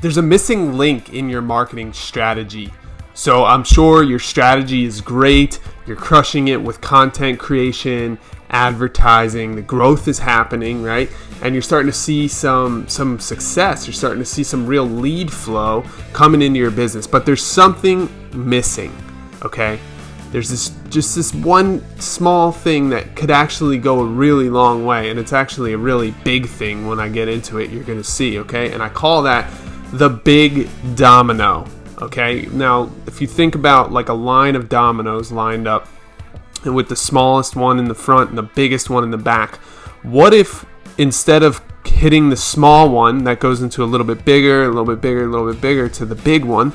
there's a missing link in your marketing strategy. So I'm sure your strategy is great. You're crushing it with content creation, advertising. The growth is happening, right? And you're starting to see some success. You're starting to see some real lead flow coming into your business. But there's something missing, okay? There's this one small thing that could actually go a really long way. And it's actually a really big thing. When I get into it, you're going to see, okay? And I call that the Big Domino. Okay, now if you think about like a line of dominoes lined up, and with the smallest one in the front and the biggest one in the back, what if instead of hitting the small one that goes into a little bit bigger, a little bit bigger, a little bit bigger to the big one,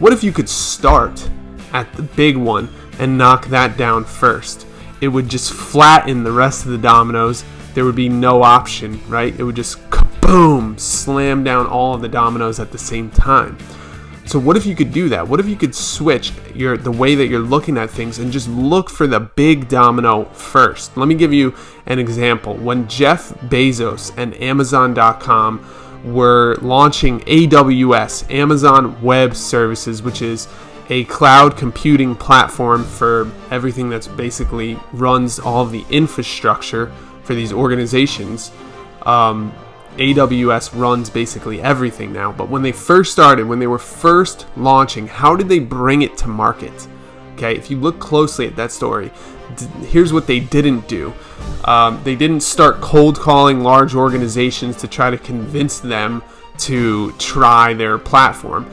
what if you could start at the big one and knock that down first? It would just flatten the rest of the dominoes. There would be no option, right? It would just kaboom, slam down all of the dominoes at the same time. So what if you could do that? What if you could switch the way that you're looking at things and just look for the big domino first? Let me give you an example. When Jeff Bezos and Amazon.com were launching AWS, Amazon Web Services, which is a cloud computing platform for everything that's basically runs all of the infrastructure for these organizations. AWS runs basically everything now. But when they first started, when they were first launching, how did they bring it to market? Okay, if you look closely at that story, here's what they didn't do. They didn't start cold calling large organizations to try to convince them to try their platform.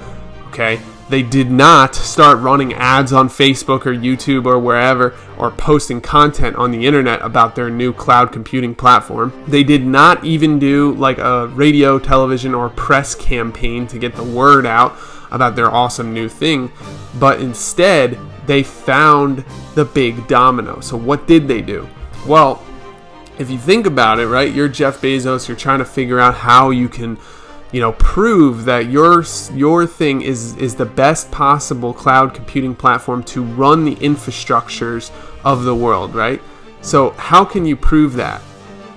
Okay, they did not start running ads on Facebook or YouTube or wherever, or posting content on the internet about their new cloud computing platform. They did not even do like a radio, television, or press campaign to get the word out about their awesome new thing. But instead, they found the big domino. So what did they do? Well, if you think about it, right, you're Jeff Bezos, you're trying to figure out how you can prove that your thing is the best possible cloud computing platform to run the infrastructures of the world, right? So how can you prove that?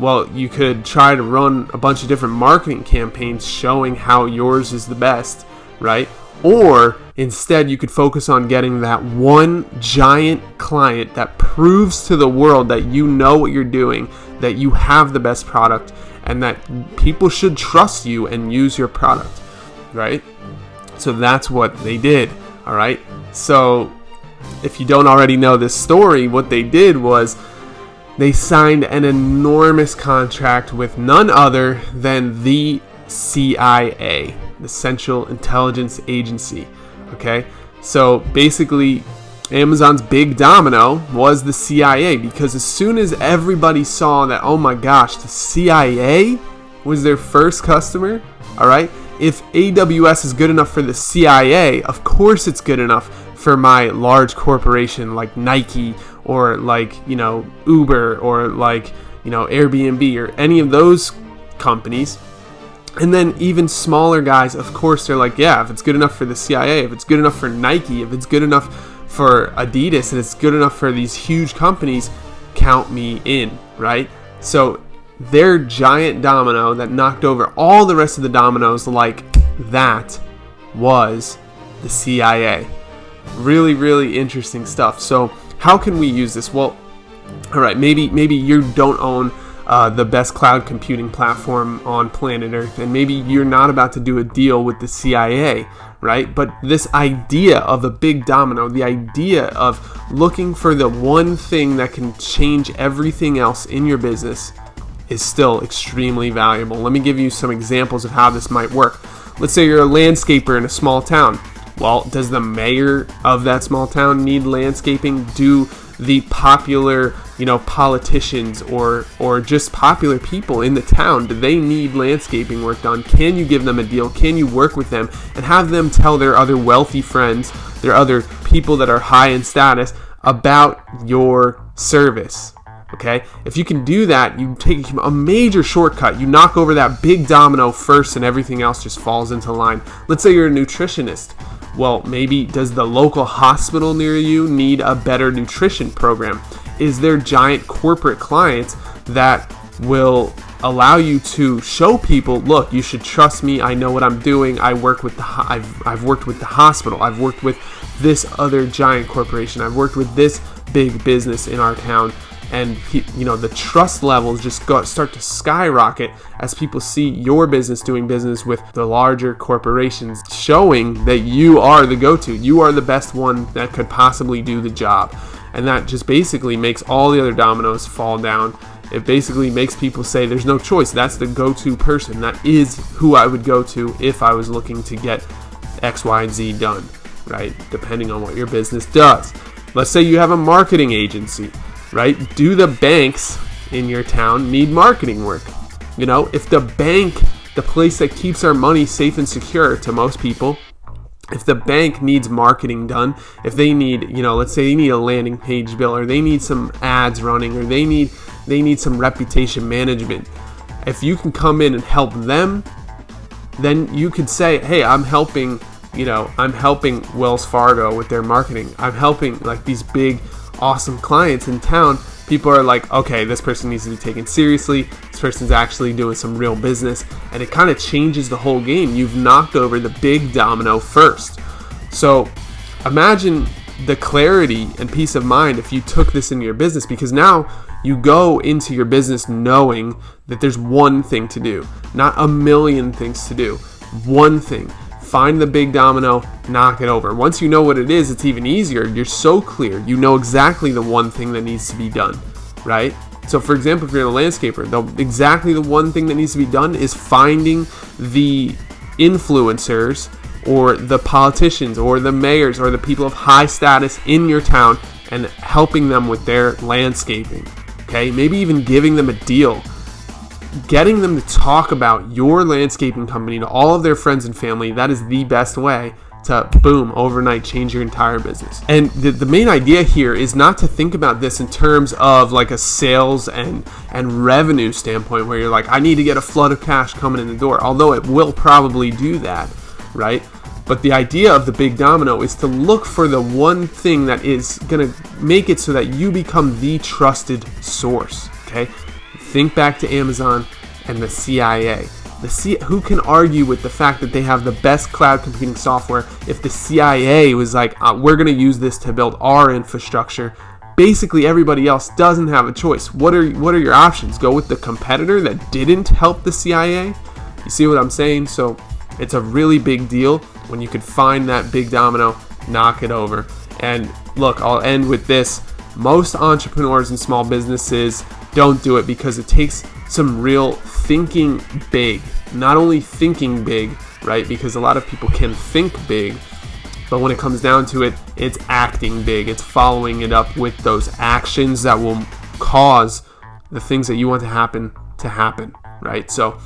Well, you could try to run a bunch of different marketing campaigns showing how yours is the best, right? Or instead, you could focus on getting that one giant client that proves to the world that you know what you're doing, that you have the best product, and that people should trust you and use your product, right? So that's what they did, all right? So if you don't already know this story, what they did was they signed an enormous contract with none other than the CIA, the Central Intelligence Agency, okay? So basically, Amazon's big domino was the CIA, because as soon as everybody saw that, oh my gosh, the CIA was their first customer, all right? If AWS is good enough for the CIA, of course it's good enough for my large corporation like Nike or like, Uber or like, Airbnb or any of those companies. And then even smaller guys, of course, they're like, yeah, if it's good enough for the CIA, if it's good enough for Nike, if it's good enough for Adidas, and it's good enough for these huge companies, count me in, right? So their giant domino that knocked over all the rest of the dominoes like that was the CIA. Really, really interesting stuff. So how can we use this? Well, all right, maybe you don't own the best cloud computing platform on planet Earth, and maybe you're not about to do a deal with the CIA, right? But this idea of the big domino, the idea of looking for the one thing that can change everything else in your business, is still extremely valuable. Let me give you some examples of how this might work. Let's say you're a landscaper in a small town. Well, does the mayor of that small town need landscaping? Do the popular, politicians or just popular people in the town, do they need landscaping work done? Can you give them a deal? Can you work with them and have them tell their other wealthy friends, their other people that are high in status about your service? Okay, if you can do that, you take a major shortcut. You knock over that big domino first and everything else just falls into line. Let's say you're a nutritionist. Well, maybe does the local hospital near you need a better nutrition program? Is there giant corporate clients that will allow you to show people, look, you should trust me. I know what I'm doing. I've worked with the hospital. I've worked with this other giant corporation. I've worked with this big business in our town. And the trust levels just start to skyrocket as people see your business doing business with the larger corporations, showing that you are the go-to. You are the best one that could possibly do the job. And that just basically makes all the other dominoes fall down. It basically makes people say there's no choice. That's the go-to person. That is who I would go to if I was looking to get X, Y, and Z done, right? Depending on what your business does. Let's say you have a marketing agency, right? Do the banks in your town need marketing work? If the bank, the place that keeps our money safe and secure to most people, if the bank needs marketing done, if they need, let's say they need a landing page built, or they need some ads running, or they need some reputation management, if you can come in and help them, then you could say, hey, I'm helping Wells Fargo with their marketing. I'm helping like these big, awesome clients in town. People are like, okay, this person needs to be taken seriously. This person's actually doing some real business. And it kind of changes the whole game. You've knocked over the big domino first. So imagine the clarity and peace of mind if you took this into your business, because now you go into your business knowing that there's one thing to do, not a million things to do. One thing. Find the big domino, knock it over. Once you know what it is, it's even easier. You're so clear. You know exactly the one thing that needs to be done, right? So for example, if you're a landscaper, exactly the one thing that needs to be done is finding the influencers or the politicians or the mayors or the people of high status in your town and helping them with their landscaping, okay? Maybe even giving them a deal. Getting them to talk about your landscaping company to all of their friends and family, that is the best way to, boom, overnight change your entire business. And the main idea here is not to think about this in terms of like a sales and revenue standpoint where you're like, I need to get a flood of cash coming in the door, although it will probably do that, right? But the idea of the big domino is to look for the one thing that is going to make it so that you become the trusted source, okay? Think back to Amazon and the CIA. Who can argue with the fact that they have the best cloud computing software if the CIA was like, we're going to use this to build our infrastructure? Basically, everybody else doesn't have a choice. What are your options? Go with the competitor that didn't help the CIA? You see what I'm saying? So it's a really big deal when you could find that big domino, knock it over. And look, I'll end with this. Most entrepreneurs and small businesses don't do it because it takes some real thinking big. Not only thinking big, right? Because a lot of people can think big, but when it comes down to it, it's acting big. It's following it up with those actions that will cause the things that you want to happen, right? So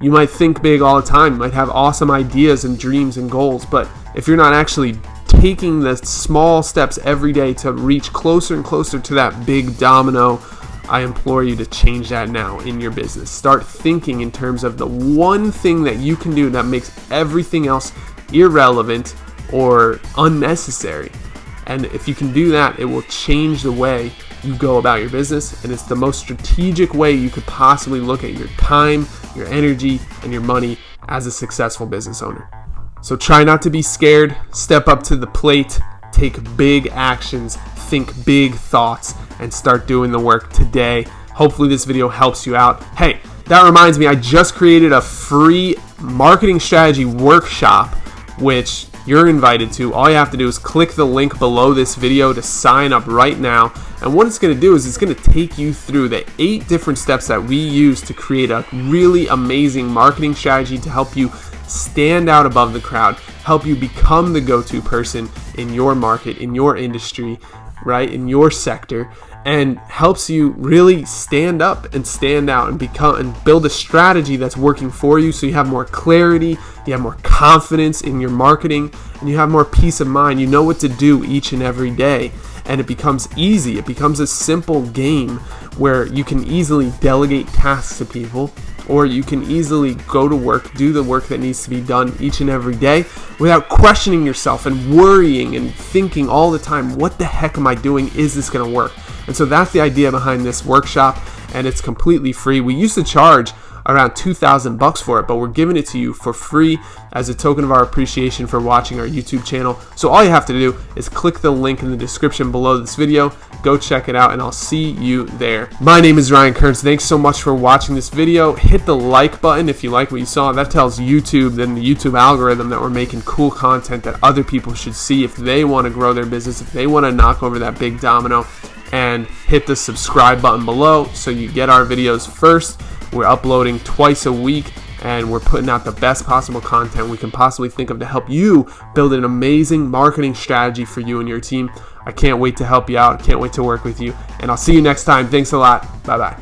you might think big all the time. You might have awesome ideas and dreams and goals, but if you're not actually taking the small steps every day to reach closer and closer to that big domino, I implore you to change that now in your business. Start thinking in terms of the one thing that you can do that makes everything else irrelevant or unnecessary. And if you can do that, it will change the way you go about your business. And it's the most strategic way you could possibly look at your time, your energy, and your money as a successful business owner. So try not to be scared. Step up to the plate. Take big actions. Think big thoughts and start doing the work today. Hopefully this video helps you out. Hey, that reminds me, I just created a free marketing strategy workshop, which you're invited to. All you have to do is click the link below this video to sign up right now. And what it's going to do is it's going to take you through the 8 different steps that we use to create a really amazing marketing strategy to help you stand out above the crowd, help you become the go-to person in your market, in your industry, right, in your sector, and helps you really stand up and stand out and become and build a strategy that's working for you, so you have more clarity, you have more confidence in your marketing, and you have more peace of mind. You know what to do each and every day, and it becomes easy. It becomes a simple game where you can easily delegate tasks to people, or you can easily go to work, do the work that needs to be done each and every day without questioning yourself and worrying and thinking all the time, what the heck am I doing? Is this going to work? And so that's the idea behind this workshop. and it's completely free. We used to charge around $2,000 for it, but we're giving it to you for free as a token of our appreciation for watching our YouTube channel. So all you have to do is click the link in the description below this video, go check it out, and I'll see you there. My name is Ryan Kearns. Thanks so much for watching this video. Hit the like button if you like what you saw. That tells YouTube, then the YouTube algorithm, that we're making cool content that other people should see if they want to grow their business, if they want to knock over that big domino. And hit the subscribe button below so you get our videos first. We're uploading twice a week, and we're putting out the best possible content we can possibly think of to help you build an amazing marketing strategy for you and your team. I can't wait to help you out. I can't wait to work with you, and I'll see you next time. Thanks a lot. Bye-bye.